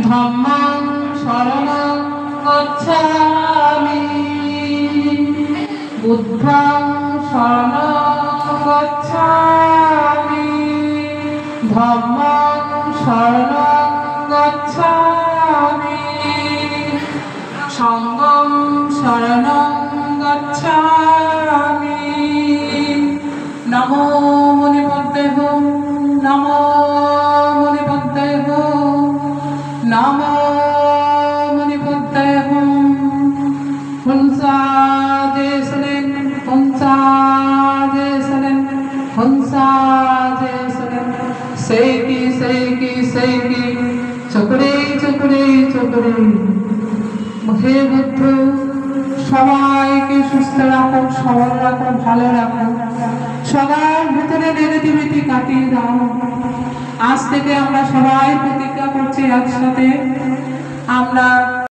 ধম্মং শরণং গচ্ছামি বুদ্ধং শরণং গচ্ছামি ধম্মং শরণং গচ্ছামি সংঘং শরণং গচ্ছামি নমো মুনিপদ্মেহ নমো মুনিপদ্মেহ নমো মুনিপদ্মেহ হংসাদেশলেন হংসাদেশলেন হংসাদেশলেন সেইকি সেইকি সেইকি চকরে চকরে চকরে। হে বুদ্ধ, সবাইকে সুস্থ রাখো, সবল রাখো, ভালো রাখো, সবার ভিতরে নেগেটিভিটি কাটিয়ে দাও। আজ থেকে আমরা সবাই প্রতিজ্ঞা করছি একসাথে আমরা